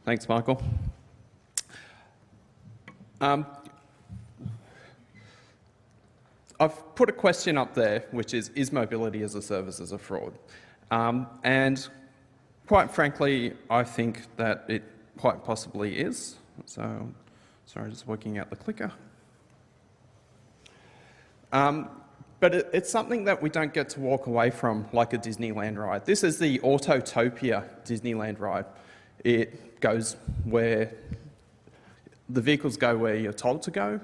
Thanks, Michael. I've put a question up there, which is mobility as a service a fraud? And quite frankly, I think that it quite possibly is. So, sorry, just working out the clicker. But it's something that we don't get to walk away from like a Disneyland ride. This is the auto-topia Disneyland ride. It goes where the vehicles go where you're told to go.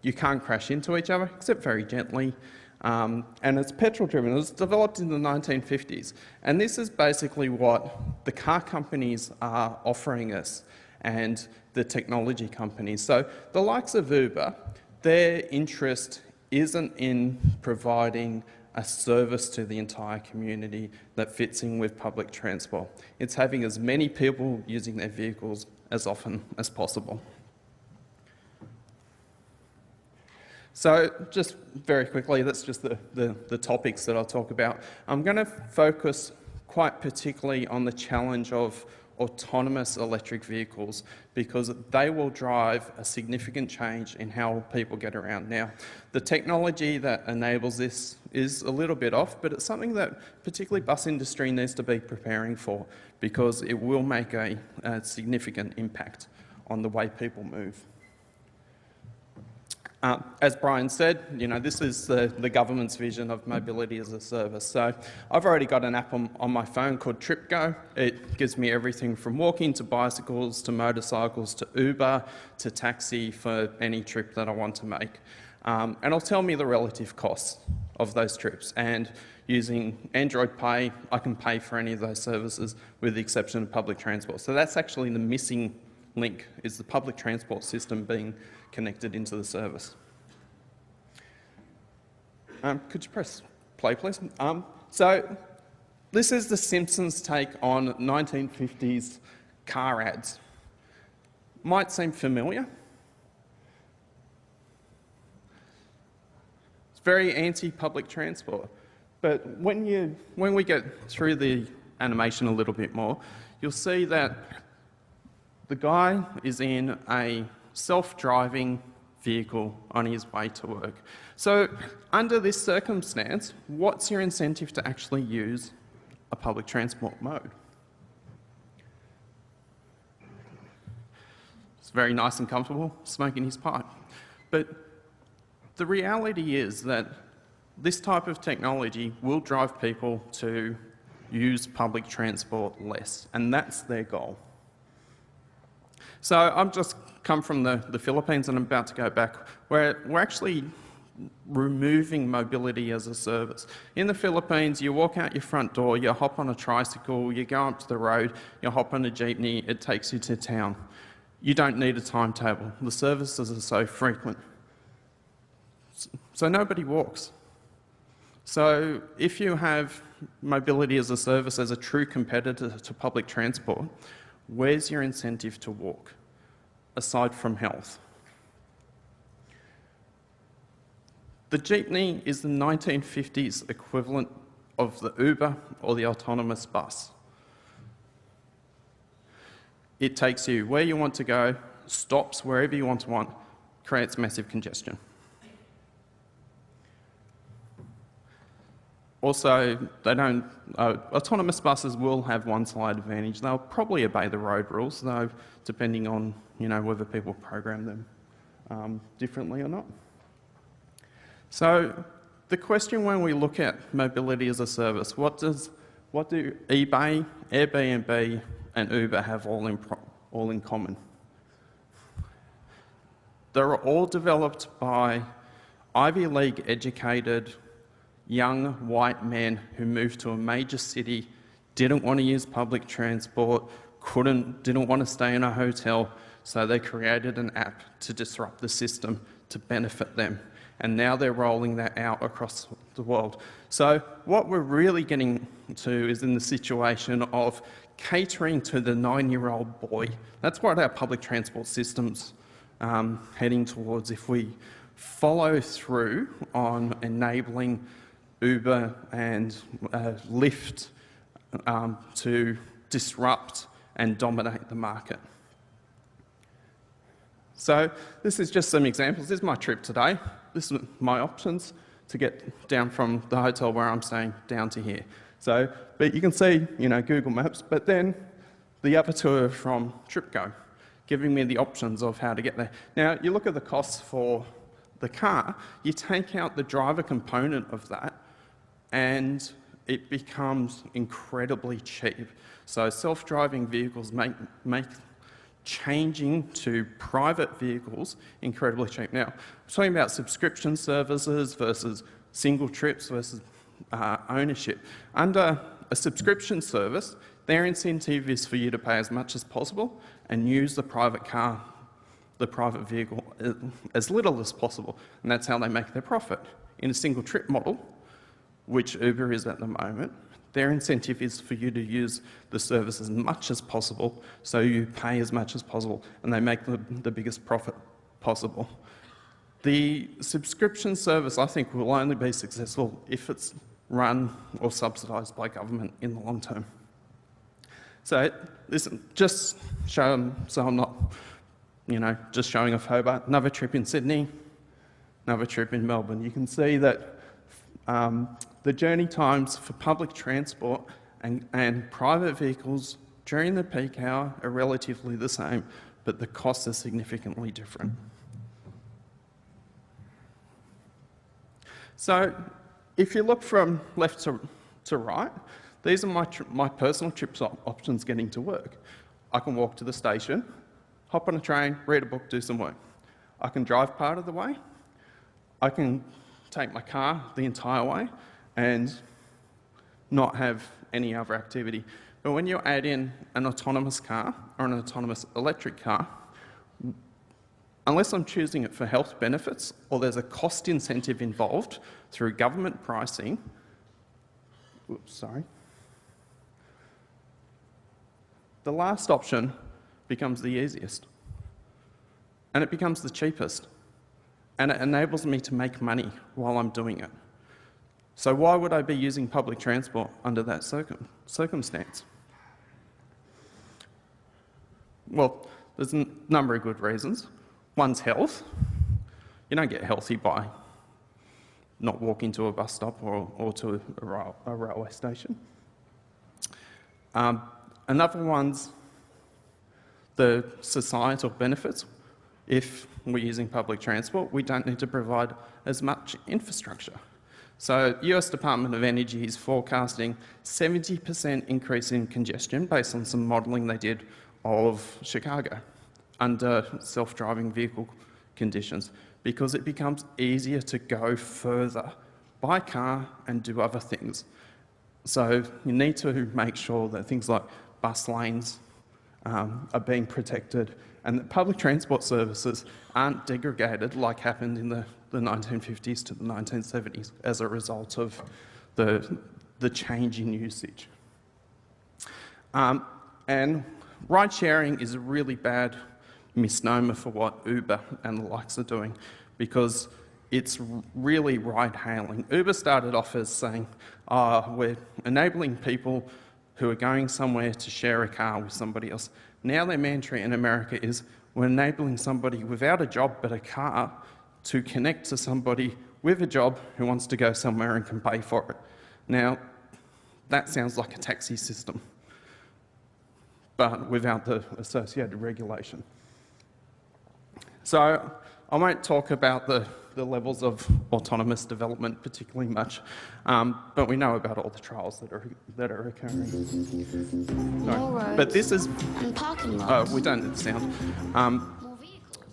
You can't crash into each other, except very gently. And it's petrol-driven. It was developed in the 1950s. And this is basically what the car companies are offering us and the technology companies. So the likes of Uber, their interest isn't in providing a service to the entire community that fits in with public transport. It's having as many people using their vehicles as often as possible. So just very quickly, that's just the topics that I'll talk about. I'm going to focus quite particularly on the challenge of autonomous electric vehicles because they will drive a significant change in how people get around. Now, the technology that enables this is a little bit off, but it's something that particularly bus industry needs to be preparing for because it will make a significant impact on the way people move. As Brian said, you know, this is the government's vision of mobility as a service. So I've already got an app on my phone called TripGo. It gives me everything from walking to bicycles to motorcycles to Uber to taxi for any trip that I want to make. And it'll tell me the relative costs of those trips. And using Android Pay, I can pay for any of those services with the exception of public transport. So that's actually the missing link, is the public transport system being connected into the service. Could you press play, please? So this is the Simpsons' take on 1950s car ads. Might seem familiar. It's very anti-public transport. But when we get through the animation a little bit more, you'll see that the guy is in a self-driving vehicle on his way to work. So under this circumstance, what's your incentive to actually use a public transport mode? It's very nice and comfortable, smoking his pipe. But the reality is that this type of technology will drive people to use public transport less, and that's their goal. So I've just come from the Philippines and I'm about to go back, where we're actually removing mobility as a service. In the Philippines, you walk out your front door, you hop on a tricycle, you go up to the road, you hop on a jeepney, it takes you to town. You don't need a timetable. The services are so frequent. So nobody walks. So if you have mobility as a service as a true competitor to public transport, where's your incentive to walk, aside from health? The jeepney is the 1950s equivalent of the Uber or the autonomous bus. It takes you where you want to go, stops wherever you want, creates massive congestion. Also, autonomous buses will have one slight advantage. They'll probably obey the road rules, though, depending on, whether people program them differently or not. So the question when we look at mobility as a service, what do eBay, Airbnb and Uber have all in common? They're all developed by Ivy League educated young white men who moved to a major city, didn't want to use public transport, didn't want to stay in a hotel, so they created an app to disrupt the system to benefit them. And now they're rolling that out across the world. So what we're really getting to is in the situation of catering to the 9-year-old boy. That's what our public transport system's heading towards if we follow through on enabling Uber and Lyft to disrupt and dominate the market. So this is just some examples. This is my trip today. This is my options to get down from the hotel where I'm staying down to here. So, but you can see, you know, Google Maps, but then the other two are from TripGo, giving me the options of how to get there. Now, you look at the costs for the car, you take out the driver component of that, and it becomes incredibly cheap. So self-driving vehicles make changing to private vehicles incredibly cheap. Now, I'm talking about subscription services versus single trips versus ownership. Under a subscription service, their incentive is for you to pay as much as possible and use the private car, the private vehicle, as little as possible, and that's how they make their profit. In a single trip model, which Uber is at the moment, their incentive is for you to use the service as much as possible, so you pay as much as possible, and they make the biggest profit possible. The subscription service, I think, will only be successful if it's run or subsidised by government in the long term. So this just show them, so I'm not, you know, just showing off Hobart. Another trip in Sydney, another trip in Melbourne. You can see that the journey times for public transport and private vehicles during the peak hour are relatively the same, but the costs are significantly different. So if you look from left to right, these are my personal trip options getting to work. I can walk to the station, hop on a train, read a book, do some work. I can drive part of the way. I can take my car the entire way and not have any other activity. But when you add in an autonomous car or an autonomous electric car, unless I'm choosing it for health benefits or there's a cost incentive involved through government pricing, the last option becomes the easiest. And it becomes the cheapest. And it enables me to make money while I'm doing it. So why would I be using public transport under that circumstance? Well, there's a number of good reasons. One's health. You don't get healthy by not walking to a bus stop or to a railway station. Another one's the societal benefits. If we're using public transport, we don't need to provide as much infrastructure. So US Department of Energy is forecasting 70% increase in congestion based on some modelling they did of Chicago under self-driving vehicle conditions, because it becomes easier to go further by car and do other things. So you need to make sure that things like bus lanes are being protected and that public transport services aren't degraded like happened in the 1950s to the 1970s as a result of the change in usage. And ride sharing is a really bad misnomer for what Uber and the likes are doing, because it's really ride hailing. Uber started off as saying, we're enabling people who are going somewhere to share a car with somebody else. Now their mantra in America is, we're enabling somebody without a job but a car to connect to somebody with a job who wants to go somewhere and can pay for it. Now, that sounds like a taxi system, but without the associated regulation. So I won't talk about the levels of autonomous development particularly much, but we know about all the trials that are occurring. No, but this is and parking lots. we don't need the sound.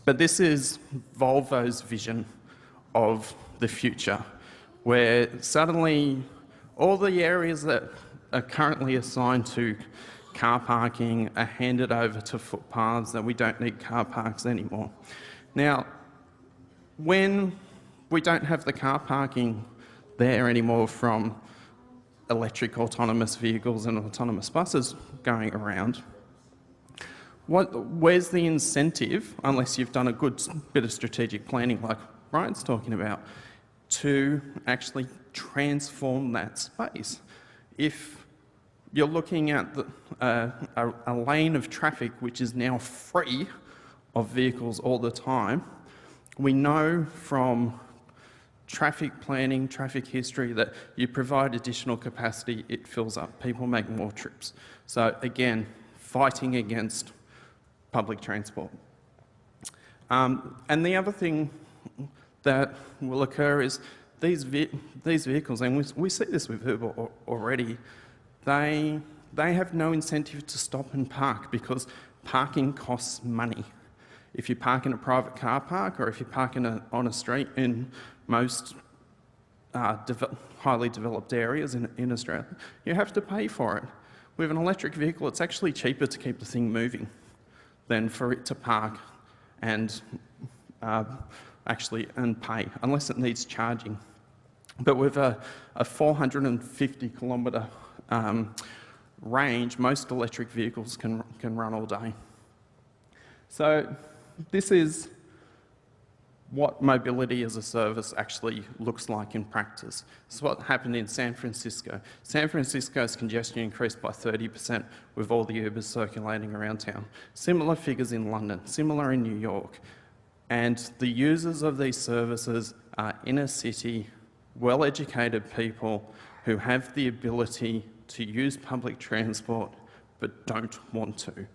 But this is Volvo's vision of the future, where suddenly all the areas that are currently assigned to car parking are handed over to footpaths, that we don't need car parks anymore. Now, when we don't have the car parking there anymore from electric autonomous vehicles and autonomous buses going around, where's the incentive, unless you've done a good bit of strategic planning like Brian's talking about, to actually transform that space? If you're looking at a lane of traffic which is now free of vehicles all the time, we know from traffic planning, traffic history, that you provide additional capacity, it fills up. People make more trips. So again, fighting against public transport. And the other thing that will occur is these vehicles, and we see this with Uber already, they have no incentive to stop and park because parking costs money. If you park in a private car park or if you park on a street in most highly developed areas in Australia, you have to pay for it. With an electric vehicle, it's actually cheaper to keep the thing moving than for it to park and pay, unless it needs charging. But with a 450 kilometre range, most electric vehicles can run all day. So this is what mobility as a service actually looks like in practice. This is what happened in San Francisco. San Francisco's congestion increased by 30% with all the Ubers circulating around town. Similar figures in London, similar in New York. And the users of these services are inner city, well-educated people who have the ability to use public transport but don't want to.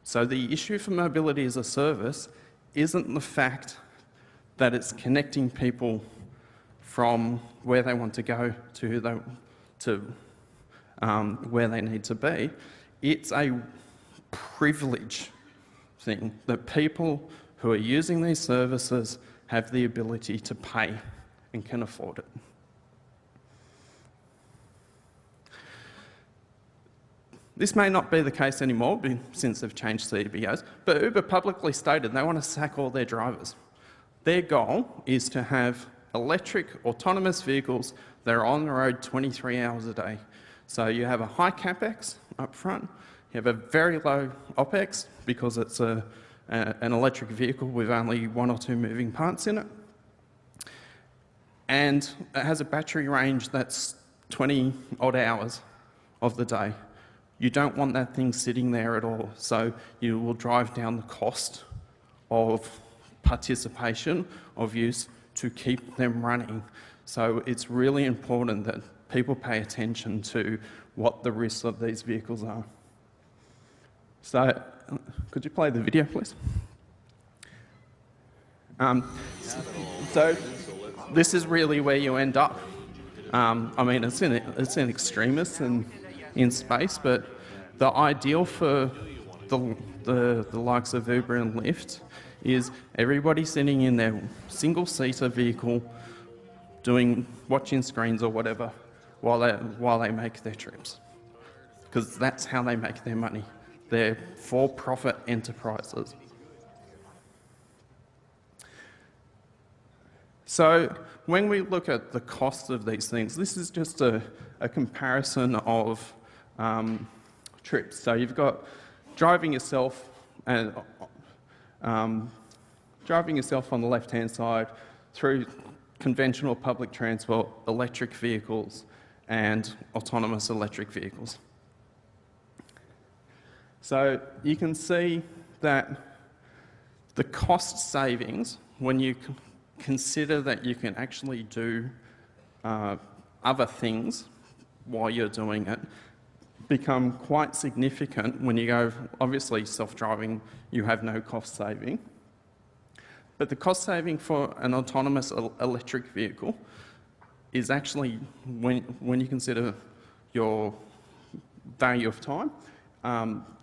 So the issue for mobility as a service isn't the fact that it's connecting people from where they want to go to where they need to be. It's a privilege thing that people who are using these services have the ability to pay and can afford it. This may not be the case anymore since they've changed CBOs, but Uber publicly stated they want to sack all their drivers. Their goal is to have electric, autonomous vehicles that are on the road 23 hours a day. So you have a high capex up front, you have a very low opex because it's an electric vehicle with only 1 or 2 moving parts in it. And it has a battery range that's 20 odd hours of the day. You don't want that thing sitting there at all, so you will drive down the cost of participation, of use, to keep them running. So it's really important that people pay attention to what the risks of these vehicles are. So, could you play the video, please? So, this is really where you end up. I mean, it's in extremis and in space, but the ideal for the likes of Uber and Lyft is everybody sitting in their single-seater vehicle watching screens or whatever while they make their trips. Because that's how they make their money. They're for-profit enterprises. So when we look at the cost of these things, this is just a comparison of trips. So you've got driving yourself and driving yourself on the left-hand side through conventional public transport, electric vehicles, and autonomous electric vehicles. So you can see that the cost savings, when you consider that you can actually do other things while you're doing it, become quite significant when you go, obviously self-driving, you have no cost saving. But the cost saving for an autonomous electric vehicle is actually, when you consider your value of time,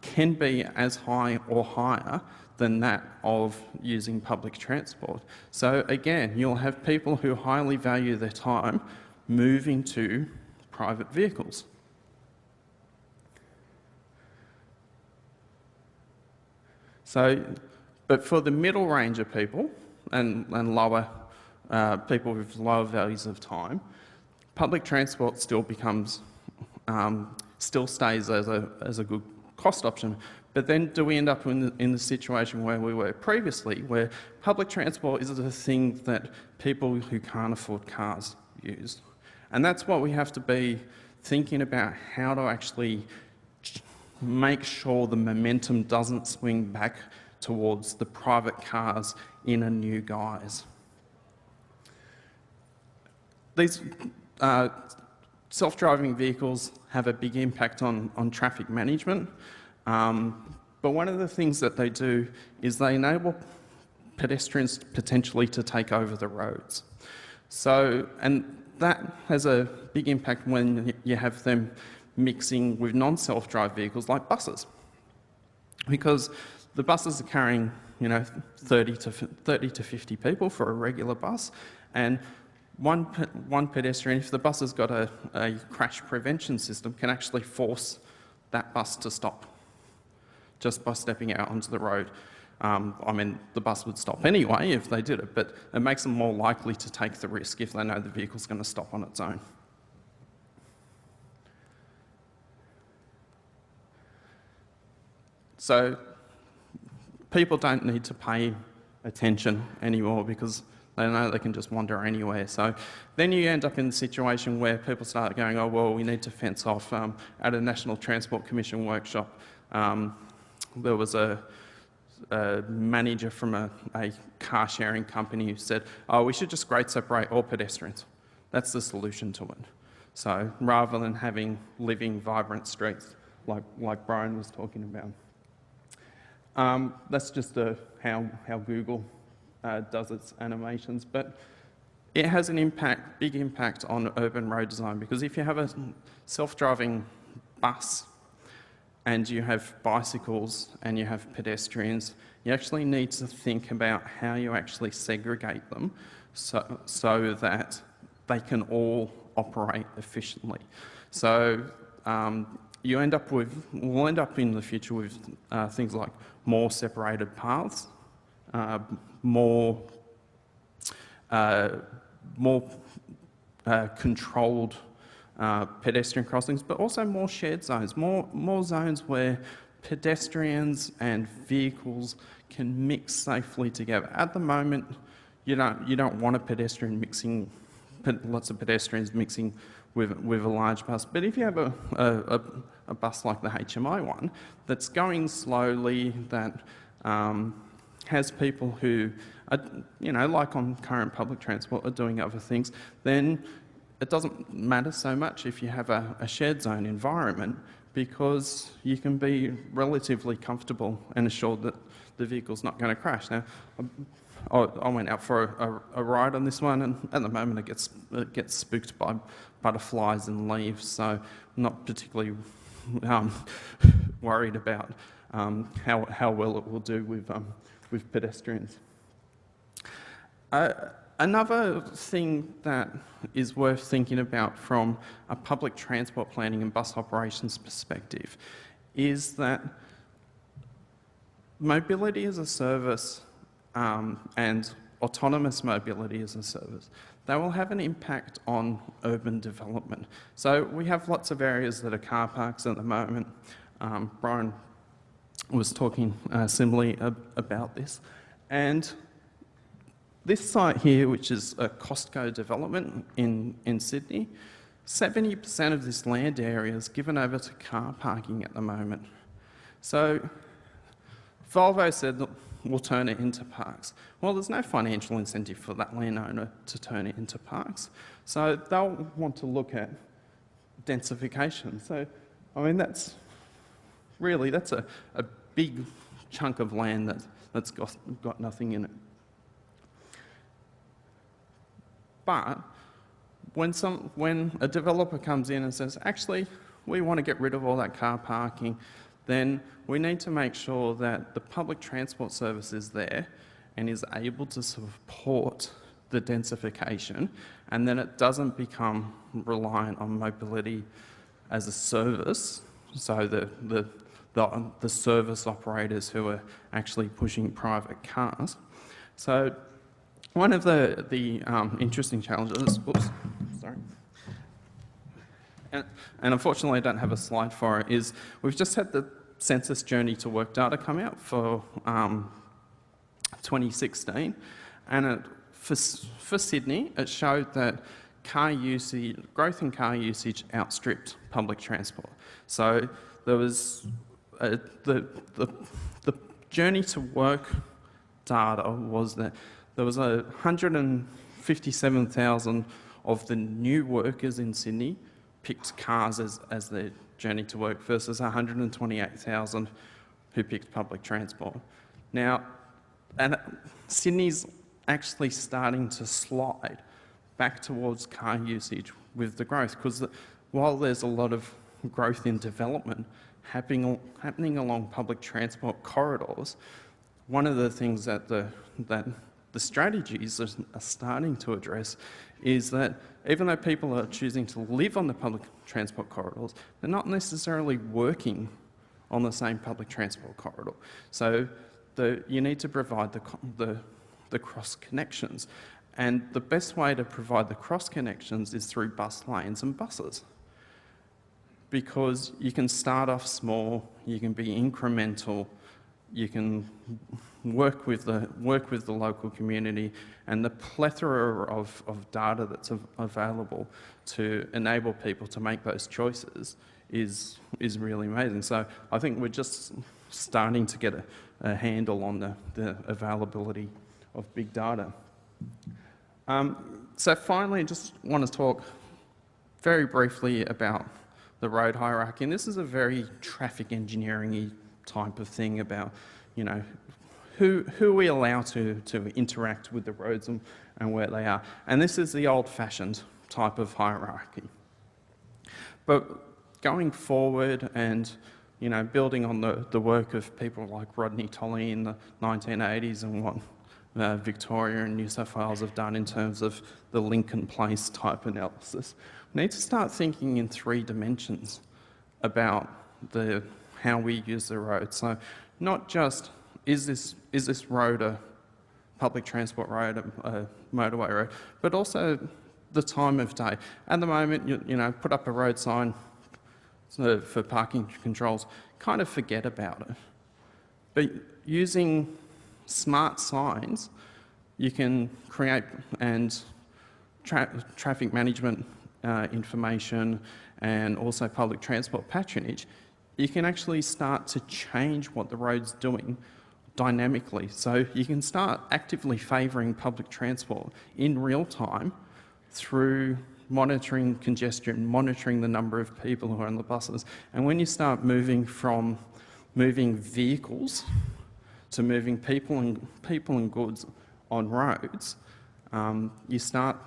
can be as high or higher than that of using public transport. So again, you'll have people who highly value their time moving to private vehicles. So, but for the middle range of people and lower people with lower values of time, public transport still becomes, still stays as a good cost option. But then do we end up in the situation where we were previously, where public transport is the thing that people who can't afford cars use? And that's what we have to be thinking about, how to actually make sure the momentum doesn't swing back towards the private cars in a new guise. These self-driving vehicles have a big impact on traffic management, but one of the things that they do is they enable pedestrians potentially to take over the roads. So, and that has a big impact when you have them mixing with non-self-drive vehicles like buses, because the buses are carrying, 30 to 50 people for a regular bus, and one pedestrian, if the bus has got a crash prevention system, can actually force that bus to stop just by stepping out onto the road. I mean, the bus would stop anyway if they did it, but it makes them more likely to take the risk if they know the vehicle's going to stop on its own. So people don't need to pay attention anymore because they know they can just wander anywhere. So then you end up in the situation where people start going, oh, well, we need to fence off. At a National Transport Commission workshop, there was a manager from a car sharing company who said, oh, we should just grade separate all pedestrians. That's the solution to it. So rather than having living, vibrant streets like Brian was talking about. That's just how Google does its animations, but it has an big impact on urban road design, because if you have a self-driving bus and you have bicycles and you have pedestrians, you actually need to think about how you actually segregate them so that they can all operate efficiently. So we'll end up in the future with things like more separated paths, more controlled pedestrian crossings, but also more shared zones, more zones where pedestrians and vehicles can mix safely together. At the moment, you don't want lots of pedestrians mixing with a large bus. But if you have a bus like the HMI one that's going slowly, that has people who are, like on current public transport, are doing other things, then it doesn't matter so much if you have a shared zone environment, because you can be relatively comfortable and assured that the vehicle's not going to crash. Now, I went out for a ride on this one, and at the moment it gets spooked by butterflies and leaves, so I'm not particularly worried about how well it will do with pedestrians. Another thing that is worth thinking about from a public transport planning and bus operations perspective is that mobility as a service and autonomous mobility as a service, they will have an impact on urban development. So we have lots of areas that are car parks at the moment. Brian was talking similarly about this. And this site here, which is a Costco development in Sydney, 70% of this land area is given over to car parking at the moment. So Volvo said that we'll turn it into parks. Well, there's no financial incentive for that landowner to turn it into parks. So they'll want to look at densification. So, I mean, that's a big chunk of land that's got nothing in it. But when a developer comes in and says, actually, we want to get rid of all that car parking, then we need to make sure that the public transport service is there and is able to support the densification, and then it doesn't become reliant on mobility as a service, so the service operators who are actually pushing private cars. So one of the interesting challenges, and unfortunately I don't have a slide for it, is we've just had the census journey to work data come out for 2016, and for Sydney it showed that growth in car usage outstripped public transport. So there was the journey to work data was that there was 157,000 of the new workers in Sydney picked cars as their journey to work versus 128,000 who picked public transport. Now, and Sydney's actually starting to slide back towards car usage with the growth, because while there's a lot of growth in development happening along public transport corridors, one of the things that the strategies are starting to address is that even though people are choosing to live on the public transport corridors, they're not necessarily working on the same public transport corridor. So you need to provide the cross connections. And the best way to provide the cross connections is through bus lanes and buses. Because you can start off small, you can be incremental, you can work with the local community, and the plethora of data that's available to enable people to make those choices is really amazing. So I think we're just starting to get a handle on the availability of big data. So finally, I just want to talk very briefly about the road hierarchy, and this is a very traffic engineering-y type of thing about, who we allow to interact with the roads and where they are. And this is the old-fashioned type of hierarchy. But going forward and building on the work of people like Rodney Tolley in the 1980s and what Victoria and New South Wales have done in terms of the Lincoln Place type analysis, we need to start thinking in 3 dimensions about how we use the road. So not just is this road a public transport road, a motorway road, but also the time of day. At the moment, put up a road sign for parking controls, kind of forget about it. But using smart signs, you can create and traffic management information and also public transport patronage. You can actually start to change what the road's doing dynamically. So you can start actively favouring public transport in real time through monitoring congestion, monitoring the number of people who are on the buses. And when you start moving from moving vehicles to moving people and goods on roads, you start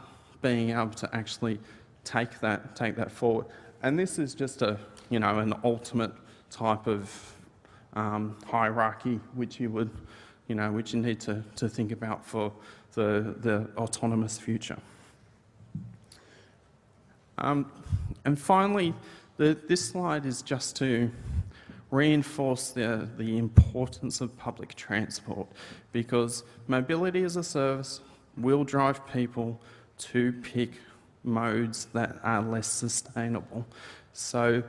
being able to actually take that forward. And this is just an ultimate type of hierarchy which you need to think about for the autonomous future. And finally, this slide is just to reinforce the importance of public transport, because mobility as a service will drive people to pick modes that are less sustainable. So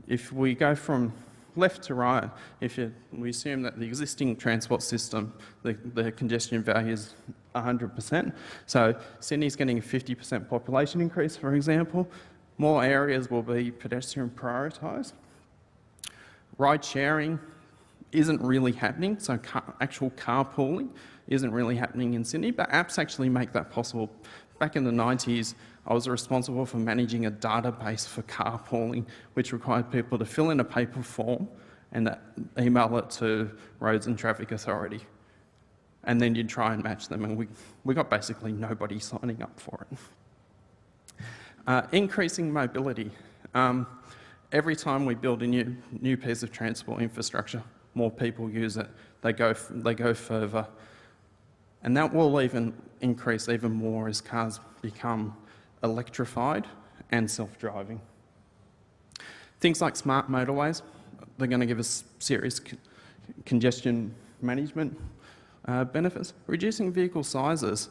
if we go from left to right, we assume that the existing transport system, the congestion value is 100%. So Sydney's getting a 50% population increase, for example. More areas will be pedestrian prioritised. Ride sharing isn't really happening, so actual carpooling isn't really happening in Sydney, but apps actually make that possible. Back in the 90s, I was responsible for managing a database for carpooling, which required people to fill in a paper form and email it to Roads and Traffic Authority. And then you'd try and match them, and we got basically nobody signing up for it. Increasing mobility. Every time we build a new piece of transport infrastructure, more people use it, they go further. And that will even increase even more as cars become electrified and self-driving. Things like smart motorways, they're going to give us serious congestion management benefits. Reducing vehicle sizes.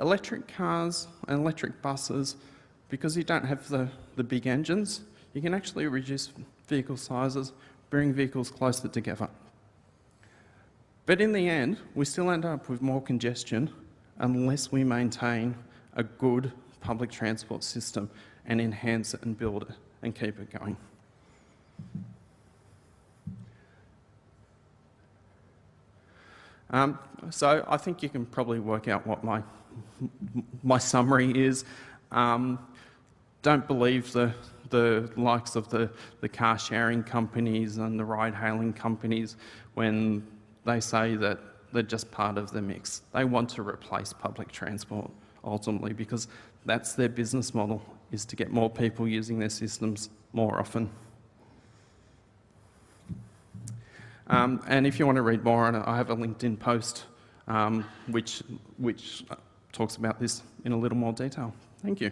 Electric cars and electric buses, because you don't have the big engines, you can actually reduce vehicle sizes, bring vehicles closer together. But in the end, we still end up with more congestion unless we maintain a good public transport system and enhance it and build it. and keep it going. So I think you can probably work out what my summary is. Don't believe the likes of the car sharing companies and the ride hailing companies when they say that they're just part of the mix. They want to replace public transport ultimately because that's their business model, is to get more people using their systems more often. And if you want to read more on it, I have a LinkedIn post which talks about this in a little more detail. Thank you.